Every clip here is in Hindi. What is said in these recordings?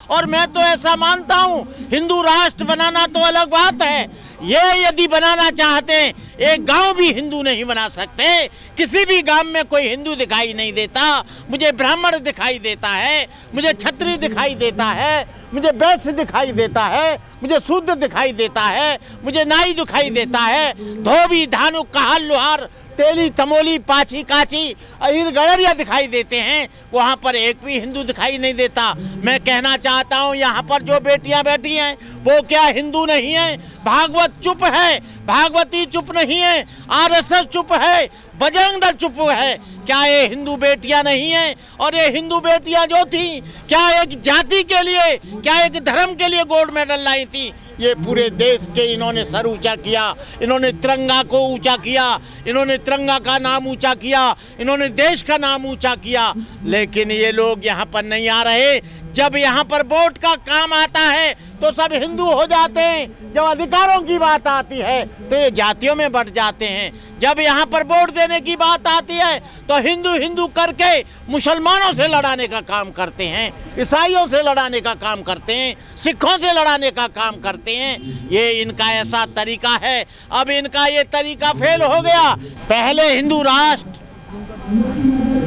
और मैं तो ऐसा मानता हूँ, हिंदू राष्ट्र बनाना तो अलग बात है। ये यदि बनाना चाहते हैं, एक गांव भी हिंदू नहीं बना सकते। किसी भी गांव में कोई हिंदू दिखाई नहीं देता। मुझे ब्राह्मण दिखाई देता है, मुझे क्षत्रिय दिखाई देता है, मुझे वैश्य दिखाई देता है, मुझे शूद्र दिखाई देता है, मुझे नाई दिखाई देता है। धोबी, धानुक, कहार, लोहार, तेली, तमोली, पाची, काची, अहिर, गड़रिया दिखाई देते हैं। वहाँ पर एक भी हिंदू दिखाई नहीं देता। मैं कहना चाहता हूँ, यहाँ पर जो बेटियाँ बैठी हैं वो क्या हिंदू नहीं है? भागवत चुप है, भागवती चुप नहीं है, आरएसएस चुप है, बजरंग दल चुप है। क्या ये हिंदू बेटियां नहीं हैं? और ये हिंदू बेटियां जो थी, क्या एक जाति के लिए, क्या एक धर्म के लिए गोल्ड मेडल लाई थी? ये पूरे देश के इन्होंने सर ऊंचा किया, इन्होंने तिरंगा को ऊंचा किया, इन्होंने तिरंगा का नाम ऊंचा किया, इन्होंने देश का नाम ऊंचा किया। लेकिन ये लोग यहाँ पर नहीं आ रहे। जब यहाँ पर वोट का काम आता है तो सब हिंदू हो जाते हैं। जब अधिकारों की बात आती है तो ये जातियों में बंट जाते हैं। जब यहाँ पर वोट देने की बात आती है तो हिंदू हिंदू करके मुसलमानों से लड़ाने का काम करते हैं, ईसाइयों से लड़ाने का काम करते हैं, सिखों से लड़ाने का काम करते हैं। ये इनका ऐसा तरीका है। अब इनका ये तरीका फेल हो गया। पहले हिंदू राष्ट्र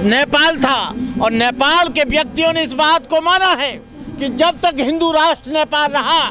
नेपाल था और नेपाल के व्यक्तियों ने इस बात को माना है कि जब तक हिंदू राष्ट्र नेपाल रहा,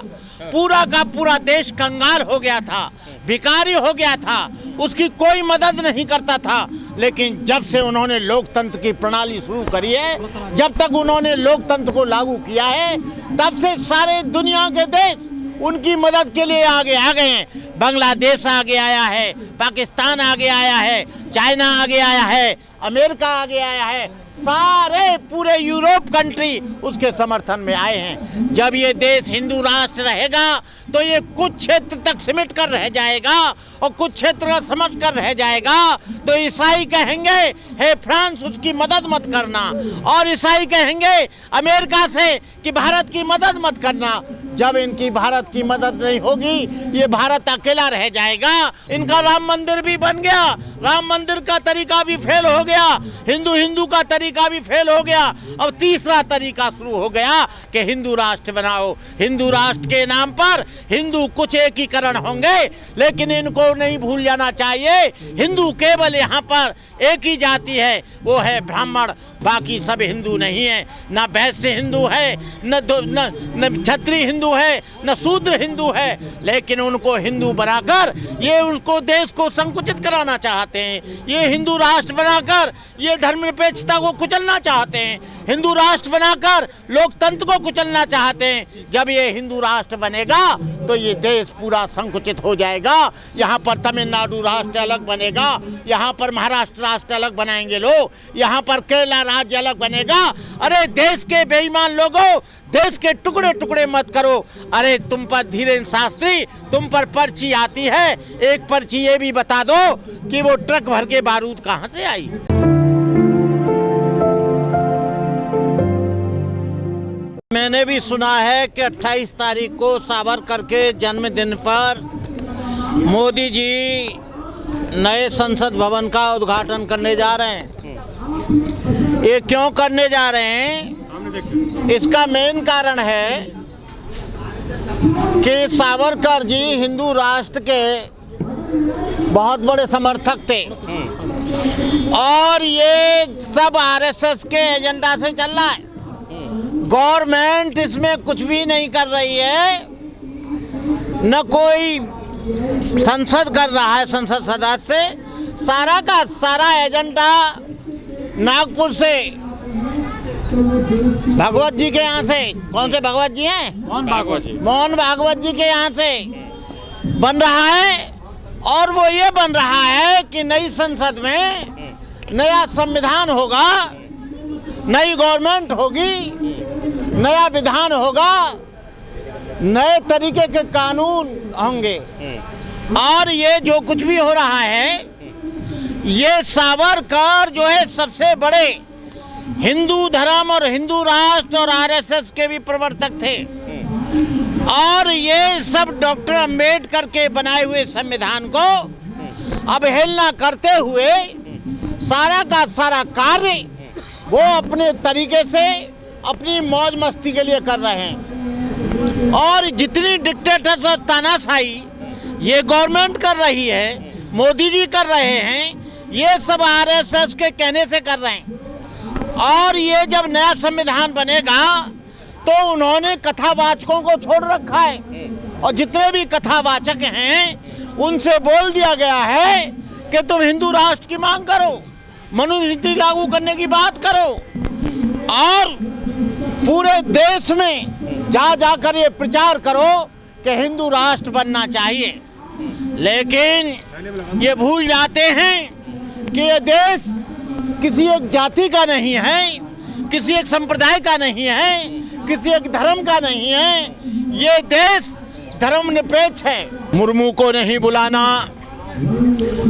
पूरा का पूरा देश कंगाल हो गया था, भिखारी हो गया था, उसकी कोई मदद नहीं करता था। लेकिन जब से उन्होंने लोकतंत्र की प्रणाली शुरू करी है, जब तक उन्होंने लोकतंत्र को लागू किया है, तब से सारे दुनिया के देश उनकी मदद के लिए आगे आ गए हैं। बांग्लादेश आगे आया है, पाकिस्तान आगे आया है, चाइना आगे आया है, अमेरिका आगे आया है, सारे पूरे यूरोप कंट्री उसके समर्थन में आए हैं। जब ये देश हिंदू राष्ट्र रहेगा तो ये कुछ क्षेत्र तक सिमट कर रह जाएगा और कुछ क्षेत्र समझ कर रह जाएगा। तो ईसाई कहेंगे, हे फ्रांस उसकी मदद मत करना, और ईसाई कहेंगे अमेरिका से कि भारत की मदद मत करना। जब इनकी भारत की मदद नहीं होगी, ये भारत अकेला रह जाएगा। इनका राम मंदिर भी बन गया, राम मंदिर का तरीका भी फेल हो गया, हिंदू हिंदू का तरीका भी फेल हो गया। अब तीसरा तरीका शुरू हो गया कि हिंदू राष्ट्र बनाओ। हिंदू राष्ट्र के नाम पर हिंदू कुछ एकीकरण होंगे, लेकिन इनको नहीं भूल जाना चाहिए, हिंदू केवल यहाँ पर एक ही जाति है, वो है ब्राह्मण। बाकी सब हिंदू नहीं है। न वैश्य हिंदू है, न क्षत्रिय हिंदू है, न शूद्र हिंदू है। लेकिन उनको हिंदू बनाकर ये उनको देश को संकुचित कराना चाहते हैं। ये हिंदू राष्ट्र बनाकर ये धर्मनिरपेक्षता को कुचलना चाहते हैं। हिंदू राष्ट्र बनाकर लोकतंत्र को कुचलना चाहते हैं। जब ये हिंदू राष्ट्र बनेगा तो ये देश पूरा संकुचित हो जाएगा। यहाँ पर तमिलनाडु राष्ट्र अलग बनेगा, यहाँ पर महाराष्ट्र राष्ट्र अलग बनाएंगे लोग, यहाँ पर केरला राज्य अलग बनेगा। अरे देश के बेईमान लोगों, देश के टुकड़े टुकड़े मत करो। अरे तुम पर धीरेन्द्र शास्त्री, तुम पर पर्ची आती है, एक पर्ची ये भी बता दो कि वो ट्रक भर के बारूद कहाँ से आई। मैंने भी सुना है कि 28 तारीख को सावरकर के जन्मदिन पर मोदी जी नए संसद भवन का उद्घाटन करने जा रहे हैं। ये क्यों करने जा रहे हैं? इसका मेन कारण है कि सावरकर जी हिंदू राष्ट्र के बहुत बड़े समर्थक थे और ये सब आरएसएस के एजेंडा से चल रहा है। गवर्नमेंट इसमें कुछ भी नहीं कर रही है, न कोई संसद कर रहा है, संसद सदस्य। सारा का सारा एजेंडा नागपुर से, भागवत जी के यहाँ से, कौन से भागवत जी हैं? मोहन भागवत जी के यहाँ से बन रहा है। और वो ये बन रहा है कि नई संसद में नया संविधान होगा, नई गवर्नमेंट होगी, नया विधान होगा, नए तरीके के कानून होंगे। और ये जो कुछ भी हो रहा है, ये सावरकर जो है सबसे बड़े हिंदू धर्म और हिंदू राष्ट्र और आरएसएस के भी प्रवर्तक थे। और ये सब डॉक्टर अंबेडकर के बनाए हुए संविधान को अवहेलना करते हुए सारा का सारा कार्य वो अपने तरीके से अपनी मौज मस्ती के लिए कर रहे हैं। और जितनी डिक्टेटर्स और तानाशाही ये गवर्नमेंट कर रही है, मोदी जी कर रहे हैं, ये सब आरएसएस के कहने से कर रहे हैं। और ये जब नया संविधान बनेगा तो उन्होंने कथावाचकों को छोड़ रखा है, और जितने भी कथावाचक हैं उनसे बोल दिया गया है कि तुम हिंदू राष्ट्र की मांग करो, मनुस्मृति लागू करने की बात करो, और पूरे देश में जा जाकर ये प्रचार करो कि हिंदू राष्ट्र बनना चाहिए। लेकिन ये भूल जाते हैं कि ये देश किसी एक जाति का नहीं है, किसी एक संप्रदाय का नहीं है, किसी एक धर्म का नहीं है। ये देश धर्मनिरपेक्ष है। मुर्मू को नहीं बुलाना,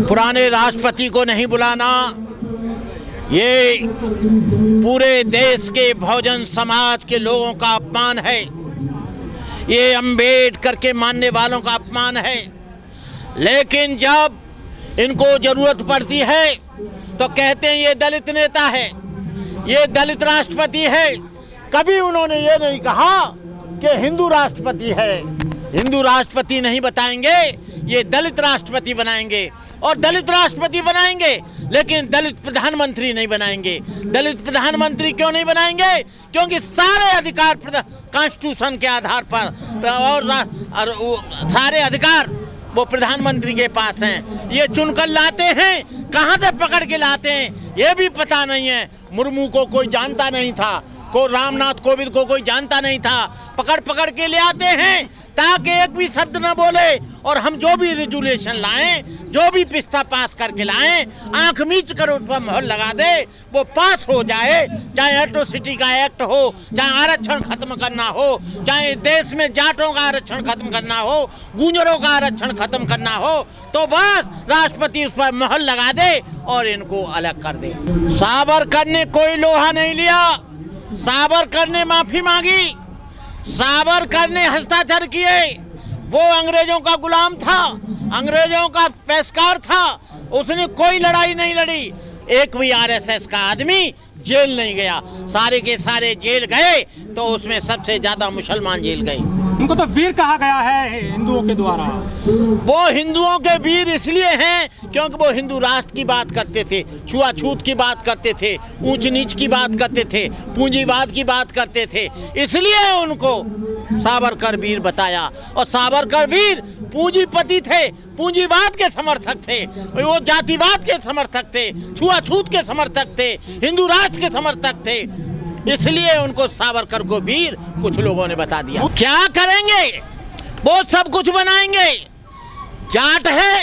पुराने राष्ट्रपति को नहीं बुलाना, ये पूरे देश के बहुजन समाज के लोगों का अपमान है। ये अंबेडकर के मानने वालों का अपमान है। लेकिन जब इनको जरूरत पड़ती है तो कहते हैं ये दलित नेता है, ये दलित राष्ट्रपति है। कभी उन्होंने ये नहीं कहा कि हिंदू राष्ट्रपति है। हिंदू राष्ट्रपति नहीं बताएंगे, ये दलित राष्ट्रपति बनाएंगे, और दलित राष्ट्रपति बनाएंगे लेकिन दलित प्रधानमंत्री नहीं बनाएंगे। दलित प्रधानमंत्री क्यों नहीं बनाएंगे? क्योंकि सारे अधिकार कॉन्स्टिट्यूशन के आधार पर और सारे अधिकार वो प्रधानमंत्री के पास हैं। ये चुनकर लाते हैं, कहां से पकड़ के लाते हैं ये भी पता नहीं है। मुर्मू को कोई जानता नहीं था, को रामनाथ कोविंद को कोई जानता नहीं था। पकड़ पकड़ के ले आते हैं ताकि एक भी शब्द न बोले, और हम जो भी रेजुलेशन लाएं, जो भी पिस्ता पास करके लाएं, आंख मीच कर उस पर मोहर लगा दे, वो पास हो जाए। चाहे एट्रोसिटी का एक्ट हो, चाहे आरक्षण खत्म करना हो, चाहे देश में जाटों का आरक्षण खत्म करना हो, गुंजरों का आरक्षण खत्म करना हो, तो बस राष्ट्रपति उस पर मोहर लगा दे और इनको अलग कर दे। सावरकर ने कोई लोहा नहीं लिया, सावरकर ने माफी मांगी, सावरकर ने हस्ताक्षर किए। वो अंग्रेजों का गुलाम था, अंग्रेजों का पेशकार था, उसने कोई लड़ाई नहीं लड़ी। एक भी आरएसएस का आदमी जेल नहीं गया। सारे के सारे जेल गए तो उसमें सबसे ज्यादा मुसलमान जेल गए। उनको तो वीर कहा गया है हिंदुओं के द्वारा। वो हिंदुओं के वीर इसलिए हैं क्योंकि वो हिंदू राष्ट्र की बात करते थे, छुआछूत की बात करते थे, ऊंच नीच की बात करते थे, पूंजीवाद की बात करते थे, इसलिए उनको सावरकर वीर बताया। और सावरकर वीर पूंजीपति थे, पूंजीवाद के समर्थक थे, वो जातिवाद के समर्थक थे, छुआछूत के समर्थक थे, हिंदू राष्ट्र के समर्थक थे, इसलिए उनको सावरकर को वीर कुछ लोगों ने बता दिया। क्या करेंगे? वो सब कुछ बनाएंगे। जाट है,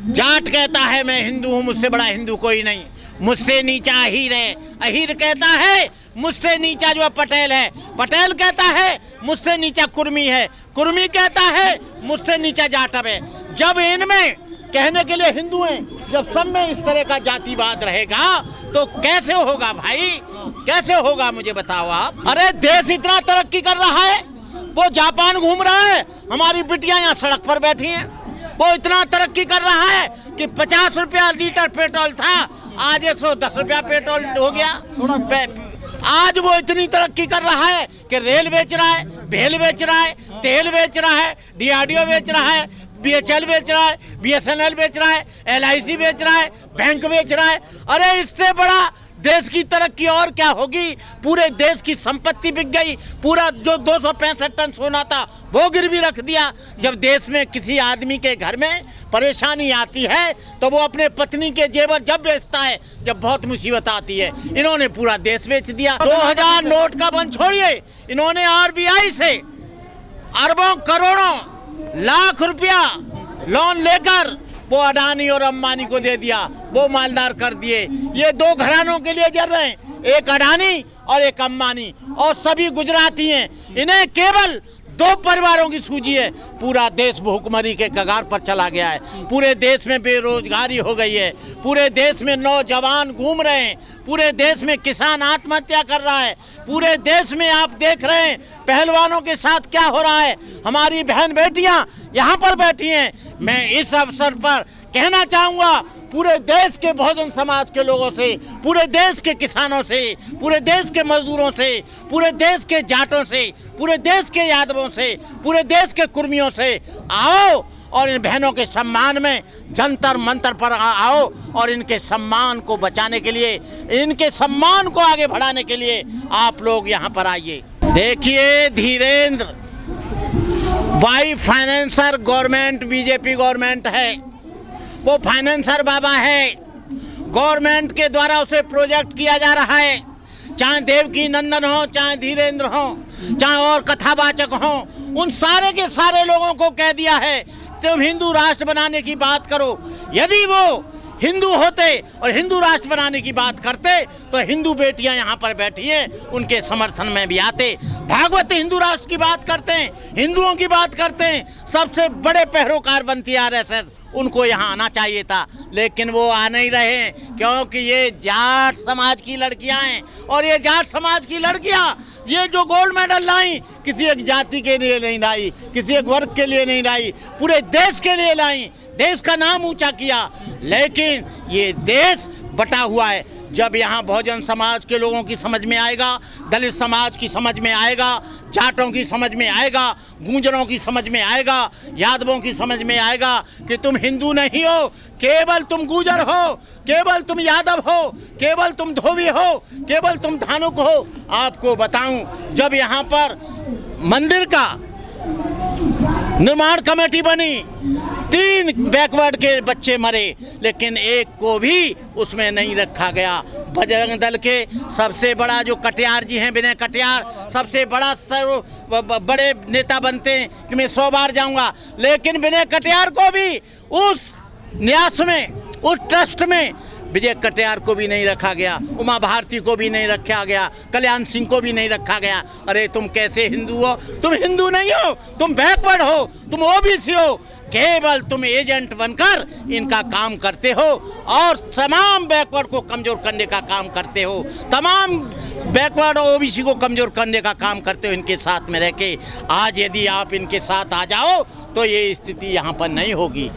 जाट कहता है मैं हिंदू हूं, मुझसे बड़ा हिंदू कोई नहीं, मुझसे नीचा अहीर है, अहीर कहता है मुझसे नीचा जो पटेल है, पटेल कहता है मुझसे नीचा कुर्मी है, कुर्मी कहता है मुझसे नीचा जाटव है। जब इनमें कहने के लिए हिंदू हैं, जब सब में इस तरह का जातिवाद रहेगा तो कैसे होगा भाई, कैसे होगा मुझे बताओ आप। अरे देश इतना तरक्की कर रहा है, वो जापान घूम रहा है, हमारी बिटियां यहाँ सड़क पर बैठी हैं। वो इतना तरक्की कर रहा है कि 50 रुपया लीटर पेट्रोल था, आज 110 रुपया पेट्रोल हो गया। आज वो इतनी तरक्की कर रहा है कि रेल बेच रहा है, भेल बेच रहा है, तेल बेच रहा है, डीआरडीओ बेच रहा है, बीएचएल बेच रहा है, बीएसएनएल बेच रहा है, एलआईसी बेच रहा है, बैंक बेच रहा है। अरे इससे बड़ा देश की तरक्की और क्या होगी। पूरे देश की संपत्ति बिक गई, पूरा जो 265 टन सोना था वो गिरवी रख दिया। जब देश में किसी आदमी के घर में परेशानी आती है तो वो अपने पत्नी के जेवर जब बेचता है जब बहुत मुसीबत आती है। इन्होंने पूरा देश बेच दिया। 2000 नोट का बंद छोड़िए, इन्होंने आरबीआई से अरबों करोड़ों लाख रुपया लोन लेकर वो अडानी और अंबानी को दे दिया, वो मालदार कर दिए। ये दो घरानों के लिए जर रहे हैं, एक अडानी और एक अंबानी, और सभी गुजराती हैं। इन्हें केवल 2 परिवारों की सूझी है। पूरा देश भूखमरी के कगार पर चला गया है, पूरे देश में बेरोजगारी हो गई है, पूरे देश में नौजवान घूम रहे हैं, पूरे देश में किसान आत्महत्या कर रहा है, पूरे देश में आप देख रहे हैं पहलवानों के साथ क्या हो रहा है। हमारी बहन बेटियां यहाँ पर बैठी हैं। मैं इस अवसर पर कहना चाहूँगा पूरे देश के बहुजन समाज के लोगों से, पूरे देश के किसानों से, पूरे देश के मजदूरों से, पूरे देश के जाटों से, पूरे देश के यादवों से, पूरे देश के कुर्मियों से, आओ और इन बहनों के सम्मान में जंतर मंतर पर आओ और इनके सम्मान को बचाने के लिए, इनके सम्मान को आगे बढ़ाने के लिए आप लोग यहाँ पर आइए। देखिए धीरेन्द्र वाई फाइनेंसर गवर्नमेंट बीजेपी गवर्नमेंट है, वो फाइनेंसर बाबा है। गवर्नमेंट के द्वारा उसे प्रोजेक्ट किया जा रहा है, चाहे देवकी नंदन हो, चाहे धीरेन्द्र हो, चाहे और कथावाचक हो, उन सारे के सारे लोगों को कह दिया है तुम हिंदू राष्ट्र बनाने की बात करो। यदि वो हिंदू होते और हिंदू राष्ट्र बनाने की बात करते तो हिंदू बेटियां यहाँ पर बैठी हैं, उनके समर्थन में भी आते। भागवत हिंदू राष्ट्र की बात करते हैं, हिंदुओं की बात करते हैं, सबसे बड़े पैरोकार बनती है आरएसएस, उनको यहाँ आना चाहिए था, लेकिन वो आ नहीं रहे हैं क्योंकि ये जाट समाज की लड़कियां हैं। और ये जाट समाज की लड़कियां ये जो गोल्ड मेडल लाई किसी एक जाति के लिए नहीं लाई, किसी एक वर्ग के लिए नहीं लाई, पूरे देश के लिए लाई, देश का नाम ऊंचा किया। लेकिन ये देश बटा हुआ है। जब यहाँ बहुजन समाज के लोगों की समझ में आएगा, दलित समाज की समझ में आएगा, जाटों की समझ में आएगा, गूंजरों की समझ में आएगा, यादवों की समझ में आएगा कि तुम हिंदू नहीं हो, केवल तुम गूंजर हो, केवल तुम यादव हो, केवल तुम धोबी हो, केवल तुम धानुक हो। आपको बताऊं जब यहाँ पर मंदिर का निर्माण कमेटी बनी, 3 बैकवर्ड के बच्चे मरे, लेकिन एक को भी उसमें नहीं रखा गया। बजरंग दल के सबसे बड़ा जो कटियार जी हैं, विनय कटियार, सबसे बड़ा बड़े नेता बनते हैं कि मैं 100 बार जाऊंगा, लेकिन विनय कटियार को भी उस न्यास में, उस ट्रस्ट में विजय कटियार को भी नहीं रखा गया, उमा भारती को भी नहीं रखा गया, कल्याण सिंह को भी नहीं रखा गया। अरे तुम कैसे हिंदू हो? तुम हिंदू नहीं हो, तुम बैकवर्ड हो, तुम ओबीसी हो, केवल तुम एजेंट बनकर इनका काम करते हो और तमाम बैकवर्ड को कमज़ोर करने का काम करते हो, तमाम बैकवर्ड और ओबीसी को कमज़ोर करने का काम करते हो इनके साथ में रह के। आज यदि आप इनके साथ आ जाओ तो ये स्थिति यहाँ पर नहीं होगी।